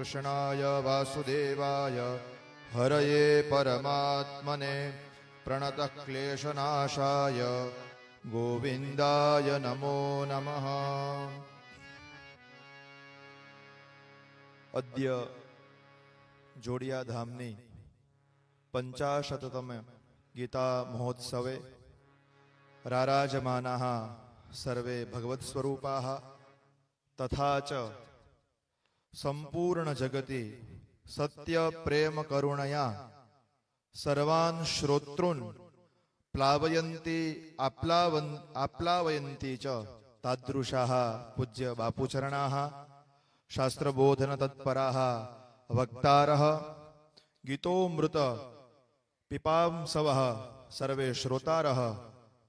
કૃષ્ણાય વાસુદેવાય હરયે પરમાત્મને પ્રણત ક્લેશનાશાય ગોવિંદાય નમો નમઃ. અદ્ય જોડિયા ધામની 50તમ ગીતા મહોત્સવે રારાજમાનાઃ સર્વે ભગવત સ્વરૂપાઃ તથા ચ સંપૂર્ણ જગતિ સત્ય પ્રેમ કરુણયા સર્વાન શ્રોતॄન પ્લાવયંતી આપ્લાવયંતી ચ તાદૃશાઃ પૂજ્ય બાપુચરણાઃ શાસ્ત્રબોધન તત્પરાઃ વક્તારઃ ગીતોમૃત પિપાંસવઃ સર્વે શ્રોતારઃ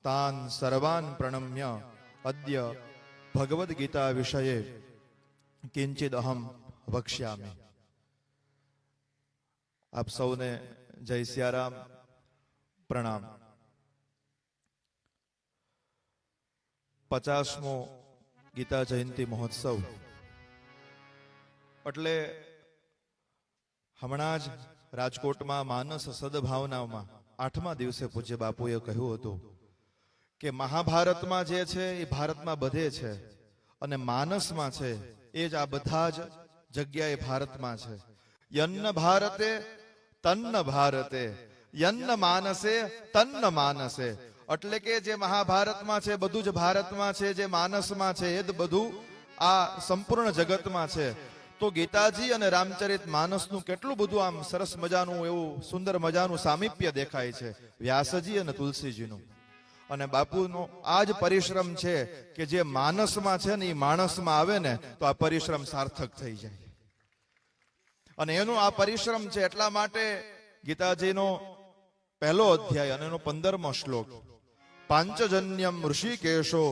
તાન સર્વાન પ્રણમ્ય અદ્ય ભગવદ ગીતા વિષયે કિંચિદ અહમ વક્ષ્યામિ. આપ સૌને જય સિયારામ, પ્રણામ. 50મો ગીતા જયંતિ મહોત્સવ એટલે હમણાં જ રાજકોટમાં માનસ સદભાવનામાં 8મા દિવસે પૂજ્ય બાપુએ કહ્યું હતું કે મહાભારતમાં જે છે એ ભારતમાં બધે છે અને માનસમાં છે એ જ આ બધા જ જગ્યાએ ભારતમાં છે. યન્ન ભારતે તન્ન ભારતે, યન્ન માનસે તન્ન માનસે. એટલે કે જે મહાભારતમાં છે બધું જ ભારતમાં છે, જે માનસમાં છે એ જ બધું આ સંપૂર્ણ જગતમાં છે. તો ગીતાજી અને રામચરિત માનસનું કેટલું બધું આમ સરસ મજાનું એવું સુંદર મજાનું સામીપ્ય દેખાય છે વ્યાસજી અને તુલસીજીનું. અને બાપુનો આ જ પરિશ્રમ છે કે જે માનસમાં છે ને એ માણસમાં આવે ને તો આ પરિશ્રમ સાર્થક થઈ જાય. અને એનો આ પરિશ્રમ છે એટલા માટે ગીતાજીનો પહેલો અધ્યાય અને એનો 15મો શ્લોક, પાંચજન્યમ ઋષિકેશો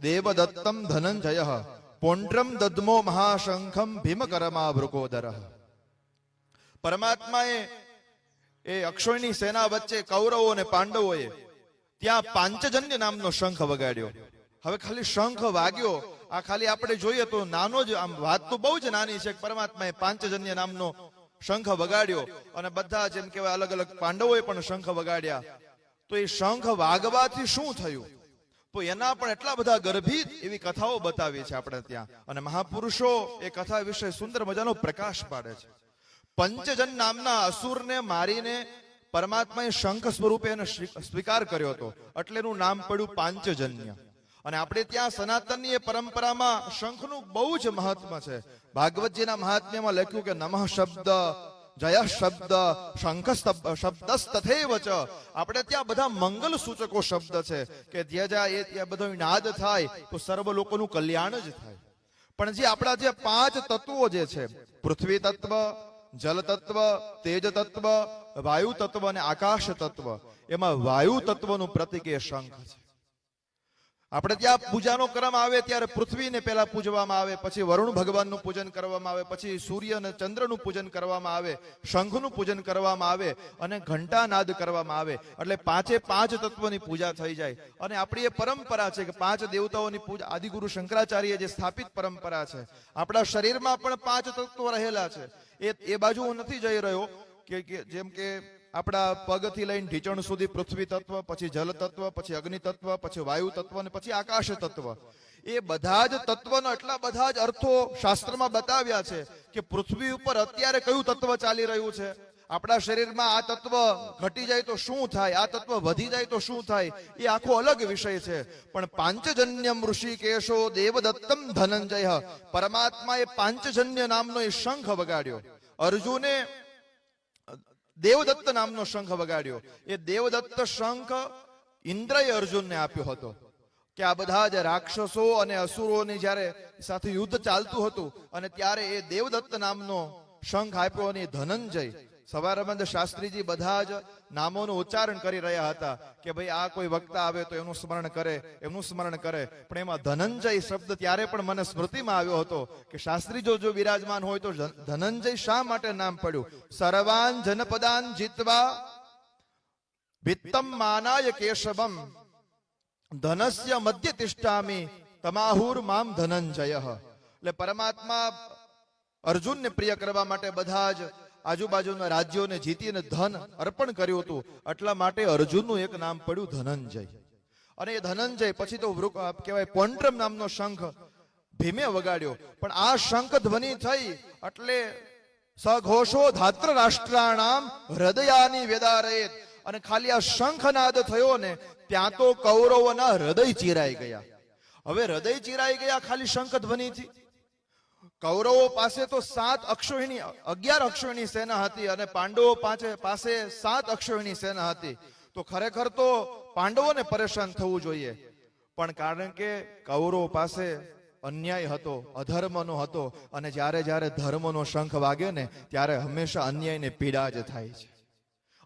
દેવદત્તમ ધનંજય પૌંડ્રમ દદ્મો મહાશંખમ ભીમકરમા વૃકોદરઃ. પરમાત્માએ એ અક્ષોયની સેના વચ્ચે કૌરવો અને પાંડવોએ ત્યાં પાંચજન્ય નામનો શંખ વગાડ્યો. હવે ખાલી શંખ વાગ્યો, આ ખાલી આપણે જોઈએ તો નાનો જ, આમ વાત તો બહુ જ નાની છે. પરમાત્માએ પાંચજન્ય નામનો શંખ વગાડ્યો અને બધા જેમ કહેવાય અલગ અલગ પાંડવોએ પણ શંખ વગાડ્યા. તો એ શંખ વાગવાથી શું થયું તો એના પણ એટલા બધા ગર્ભિત એવી કથાઓ બતાવી છે આપણે ત્યાં. અને મહાપુરુષો એ કથા વિશે સુંદર મજાનો પ્રકાશ પાડે છે. પંચજન નામના અસુરને મારીને પરમાત્માએ શંખ સ્વરૂપે એને સ્વીકાર કર્યો હતો એટલે એનું નામ પડ્યું પાંચજન્ય. અને આપણે ત્યાં સનાતનની એ પરંપરામાં શંખનું બહુ જ મહત્વ છે. ભાગવતજીના મહાત્મ્યમાં લખ્યું કે નમઃ શબ્દ, જય શબ્દ, શંખ શબ્દસ્તથૈવ ચ. આપણે ત્યાં બધા મંગલ સૂચકો શબ્દ છે કે જ્યાં જાય ત્યાં બધો નાદ થાય તો સર્વ લોકોનું કલ્યાણ જ થાય. પણ જે આપણા જે 5 તત્વો જે છે, પૃથ્વી તત્વ, જલ તત્વ, તેજ તત્વ, વાયુ તત્વ અને આકાશ તત્વ, એમાં વાયુ તત્વનું પ્રતીક એ શંખ છે. આપણે ત્યાં પૂજાનો ક્રમ આવે ત્યારે પૃથ્વીને પહેલા પૂજવામાં આવે, પછી વરુણ ભગવાનનું પૂજન કરવામાં આવે, પછી સૂર્ય અને ચંદ્રનું પૂજન કરવામાં આવે, શંખનું પૂજન કરવામાં આવે અને ઘંટાનાદ કરવામાં આવે. એટલે 5 તત્વની પૂજા થઈ જાય. અને આપણી એ પરંપરા છે કે 5 દેવતાઓની પૂજા આદિગુરુ શંકરાચાર્ય જે સ્થાપિત પરંપરા છે. આપણા શરીરમાં પણ 5 તત્વો રહેલા છે. એ બાજુ હું નથી જઈ રહ્યો કે જેમ કે આપણા પગથી લઈને ઢીચણ સુધી પૃથ્વી તત્વ, પછી જલ તત્વ, પછી અગ્નિ તત્વ, પછી વાયુ તત્વ અને પછી આકાશ તત્વ. એ બધા જ તત્વનો એટલા બધા જ અર્થો શાસ્ત્રમાં બતાવ્યા છે કે પૃથ્વી ઉપર અત્યારે કયું તત્વ ચાલી રહ્યું છે, આપણા શરીરમાં આ તત્વ ઘટી જાય તો શું થાય, આ તત્વ વધી જાય તો શું થાય, એ આખો અલગ વિષય છે. પણ પાંચજન્યમ ઋષિકેશો દેવદત્તમ ધનંજય, પરમાત્માએ પાંચજન્ય નામનો એ શંખ વગાડ્યો. અર્જુને દેવદત્ત નામનો શંખ વગાડ્યો. એ દેવદત્ત શંખ ઇન્દ્રએ અર્જુનને આપ્યો હતો કે આ બધા જ રાક્ષસો અને અસુરોની જ્યારે સાથે યુદ્ધ ચાલતું હતું અને ત્યારે એ દેવદત્ત નામનો શંખ આપ્યો. અને ધનંજય, સવારાનંદ શાસ્ત્રીજી બધા જ નામોનું ઉચ્ચારણ કરી રહ્યા હતા કે ભાઈ આ કોઈ વક્તા આવે તો એનું સ્મરણ કરે, એમનું સ્મરણ કરે. પણ એમાં ધનંજય શબ્દ ત્યારે પણ મને સ્મૃતિમાં આવ્યો હતો કે શાસ્ત્રીજો જો વિરાજમાન હોય તો ધનંજય શા માટે નામ પડ્યું? સર્વાન જનપદાન જીતવા વિત્તમ માનાય કેશવમ ધનસ્ય મધ્ય તિષ્ઠામિ તમાહુર મામ ધનંજય. એટલે પરમાત્મા અર્જુનને પ્રિય કરવા માટે બધા જ આજુબાજુના રાજ્યોને જીતીને ધન અર્પણ કર્યું હતું. એટલા માટે અર્જુનનું એક નામ પડ્યું ધનંજય. અને એ ધનંજય પછી તો કહેવાય પોન્ટ્રમ નામનો શંખ ભીમે વગાડ્યો. પણ આ શંખ ધ્વનિ થઈ એટલે સઘોષો ધાત્ર રાષ્ટ્રાણામ હૃદયાની વેદારયેત. અને ખાલી આ શંખનાદ થયો ને ત્યાં તો કૌરવોના હૃદય ચીરાઈ ગયા. હવે હૃદય ચીરાઈ ગયા ખાલી શંખ ધ્વનિથી. કૌરવો પાસે તો 11 અક્ષોહિણી સેના હતી અને પાંડવો પાસે 7 અક્ષોહિણી સેના હતી. તો ખરેખર તો પાંડવોને પરેશાન થવું જોઈએ, પણ કારણ કે કૌરવો પાસે અન્યાય હતો, અધર્મનો હતો, અને જ્યારે જ્યારે ધર્મનો શંખ વાગે ને ત્યારે હંમેશા અન્યાયને પીડા જ થાય છે.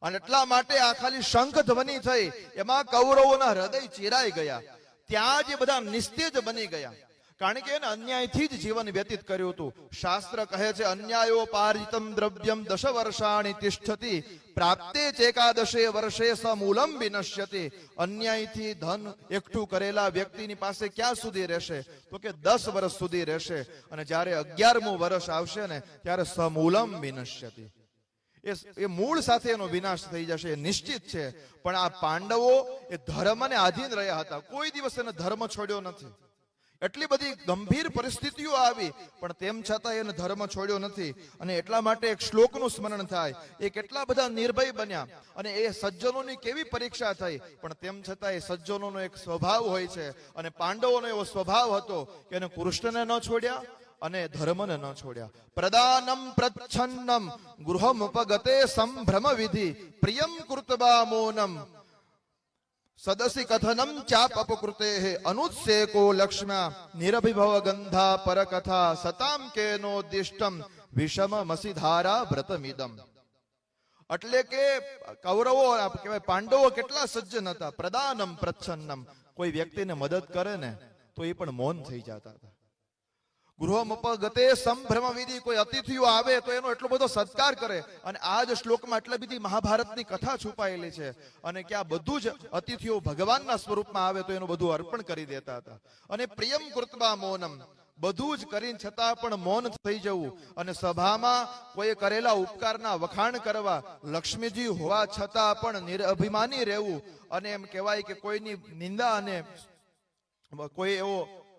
અને એટલા માટે આ ખાલી શંખ ધ્વનિ થઈ એમાં કૌરવોના હૃદય ચીરાઈ ગયા. ત્યાં જે બધા નિસ્તેજ બની ગયા, કારણ કે એને અન્યાયથી જ જીવન વ્યતીત કર્યું હતું. શાસ્ત્ર કહે છે અન્યાયો પારિતમ દ્રવ્યમ 10 વર્ષાણિ તિષ્ઠતિ પ્રાપ્તે ચેકાદશે વર્ષે સમૂલમ વિનશ્યતિ. અન્યાયથી ધન એકઠું કરેલા વ્યક્તિની પાસે ક્યાં સુધી રહેશે? તો કે 10 વર્ષ સુધી રહેશે. અને જ્યારે 11મું વર્ષ આવશે ને ત્યારે સમૂલમ વિનશ્યતિ, એ મૂળ સાથે એનો વિનાશ થઈ જશે, એ નિશ્ચિત છે. પણ આ પાંડવો એ ધર્મને આધીન રહ્યા હતા, કોઈ દિવસ એને ધર્મ છોડ્યો નથી. એટલી બધી ગંભીર પરિસ્થિતિઓ આવી પણ તેમ છતાં એને ધર્મ છોડ્યો નથી. અને એટલા માટે એક શ્લોકનું સ્મરણ થાય, એ કેટલા બધા નિર્ભય બન્યા અને એ સજ્જનોની કેવી પરીક્ષા થઈ. પણ તેમ છતાં એ સજ્જનોનો એક સ્વભાવ હોય છે, અને પાંડવોનો એવો સ્વભાવ હતો કે એને કૃષ્ણને ન છોડ્યા અને ધર્મને ન છોડ્યા. પ્રદાનમ પ્રચ્છન્નમ ગૃહમુપગતે સંભ્રમ વિધિ પ્રિયમ કૃતવા મૌનમ સદસી કથનમ ચાપ અપકૃતે અનુત્સેકો લક્ષ્મ્યા નિરભિભવ ગંધા પરકથા સતામ કેનોદિષ્ટમ વિષમ મસીધારા વ્રતમિદમ. એટલે કે કૌરવો કહેવાય પાંડવો કેટલા સજ્જન હતા. પ્રદાનમ પ્રચ્છન્નમ, કોઈ વ્યક્તિને મદદ કરે ને તો એ પણ મૌન થઈ જતા હતા. ગૃહમુપગતે સંભ્રમ વિધિ, કોઈ અતિથિઓ આવે તો એનો એટલો બધો સત્કાર કરે. અને આ જ શ્લોકમાં એટલી બધી મહાભારતની કથા છુપાયેલી છે. અને કે આ બધું જ અતિથિઓ ભગવાનના સ્વરૂપમાં આવે તો એનું બધું અર્પણ કરી દેતા હતા. અને પ્રિયમ કૃત્વા મૌનમ, બધું જ કરીને છતાં પણ મૌન થઈ જવું. અને સભામાં કોઈ કરેલા ઉપકારના વખાણ કરવા, લક્ષ્મીજી હોવા છતાં પણ નિરઅભિમાની રહેવું. અને એમ કહેવાય કે કોઈની નિંદા અને કોઈ એવો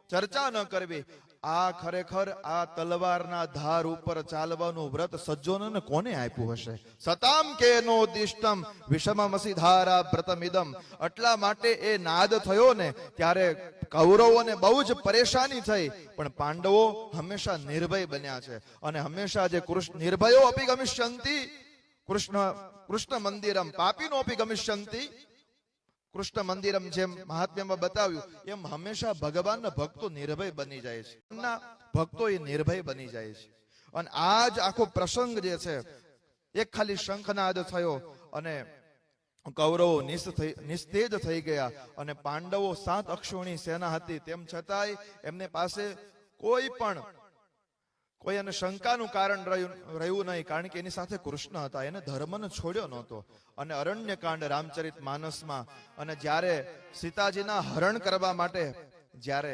ચર્ચા ન કરવી. આ ખરેખર આ તલવારના ધાર ઉપર ચાલવાનું વ્રત સજ્જનોને કોને આપ્યું હશે? સતામ કેનો દિષ્ટમ વિષમમસી ધારા વ્રતમિદમ. એટલા માટે એ નાદ થયો ને ત્યારે કૌરવોને બહુ જ પરેશાની થઈ, પણ પાંડવો હંમેશા નિર્ભય બન્યા છે. અને હંમેશા જે નિર્ભયો અપી ગમિષ્યંતિ કૃષ્ણ મંદિરમ પાપીનો અપી ગમિષ્યંતિ કૃષ્ણ મંદિરમ, જેમ મહાત્મ્યમાં બતાવ્યું એમ હંમેશા ભગવાનના ભક્તો નિર્ભય બની જાય છે. ભક્તો એ નિર્ભય બની જાય છે. અને આ જ આખો પ્રસંગ જે છે, એક ખાલી શંખનાદ થયો અને કૌરવો નિસ્તેજ થઈ ગયા. અને પાંડવો 7 અક્ષોહિણી સેના હતી, તેમ છતાંય એમને પાસે કોઈ એને શંકાનું કારણ રહ્યું નહીં, કારણ કે એની સાથે કૃષ્ણ હતા. એને ધર્મને છોડ્યો નહોતો. અને અરણ્યકાંડ રામચરિત માનસમાં અને જ્યારે સીતાજીના હરણ કરવા માટે જ્યારે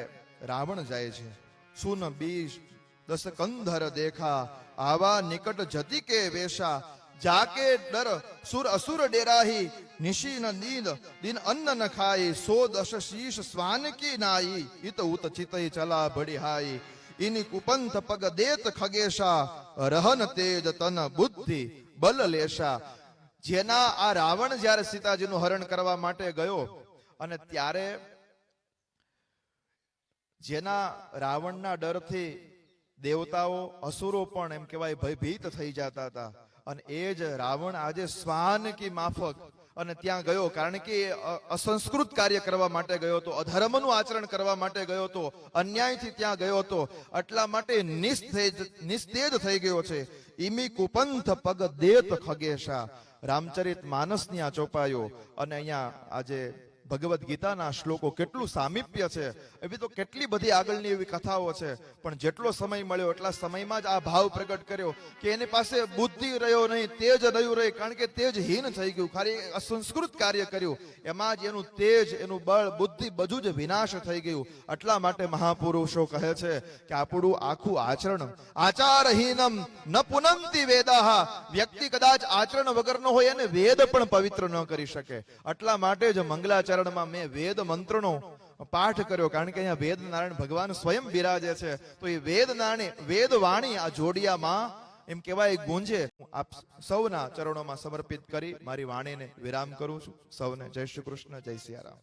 રાવણ જાય છે, સુન બીજ 10 કંધર દેખા આવા નિકટ જતી કે વેશા જાકે ડર સુર અસુર ડેરાહી નિશી ન નીલ દિન અન્ન ન ખાઈ 110 શીશ સ્વાન કી નાઈ ઇત ઉત ચિતઈ ચલા બડી હાઈ ઇની કુપંથ પગ દેત ખગેશા રહન તેજ તન બુદ્ધિ બલ લેશા. જેના આ રાવણ જ્યારે સીતાજીનું હરણ કરવા માટે ગયો અને ત્યારે જેના રાવણના ડરથી દેવતાઓ અસુરો પણ એમ કહેવાય ભયભીત થઈ જતા હતા. અને એ જ રાવણ આજે સ્વાન કી માફક અને ત્યાં ગયો, કારણ કે અસંસ્કૃત કાર્ય કરવા માટે ગયો હતો, અધર્મનું આચરણ કરવા માટે ગયો હતો, અન્યાયથી ત્યાં ગયો હતો. એટલા માટે નિસ્તેજ થઈ ગયો છે. ઇમી કુપંથ પગ દેત ખગેશા. રામચરિત માનસની આ ચોપાઈઓ અને અહીંયા આજે ભગવદ્ ગીતાના શ્લોકો કેટલું સામીપ્ય છે. એવી તો કેટલી બધી આગળની એવી કથાઓ છે, પણ જેટલો સમય મળ્યો એટલા સમયમાં જ આ ભાવ પ્રગટ કર્યો કે એની પાસે બુદ્ધિ રહ્યો નહીં, તેજ રહ્યું રહે, કારણ કે તેજહીન થઈ ગયું, ખાલી અસંસ્કૃત કાર્ય કર્યું, એમાં જ એનું તેજ, એનું બળ, બુદ્ધિ બધું જ વિનાશ થઈ ગયું. એટલા માટે મહાપુરુષો કહે છે કે આપણું આખું આચરણ આચારહીનમ ન પુનંતિ વેદાહ, વ્યક્તિ કદાચ આચરણ વગરનો હોય એને વેદ પણ પવિત્ર ન કરી શકે. એટલા માટે જ મંગલાચરણમાં મેં વેદ મંત્રનો પાઠ કર્યો, કારણ કે અહીંયા વેદ નારાયણ ભગવાન સ્વયં બિરાજે છે. તો એ વેદ વાણી આ જોડિયામાં એમ કહેવાય ગુંજે. આપ સૌના ચરણોમાં સમર્પિત કરી મારી વાણીને વિરામ કરું છું. સૌને જય શ્રી કૃષ્ણ, જય સિયારામ.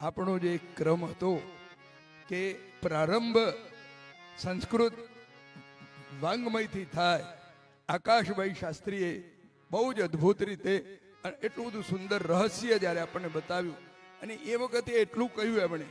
આપણો જે ક્રમ હતો કે પ્રારંભ સંસ્કૃત વાંગમયથી થાય, આકાશભાઈ શાસ્ત્રીએ બહુ જ અદ્ભુત રીતે એટલું બધું સુંદર રહસ્ય જ્યારે આપણને બતાવ્યું, અને એ વખતે એટલું કહ્યું એમણે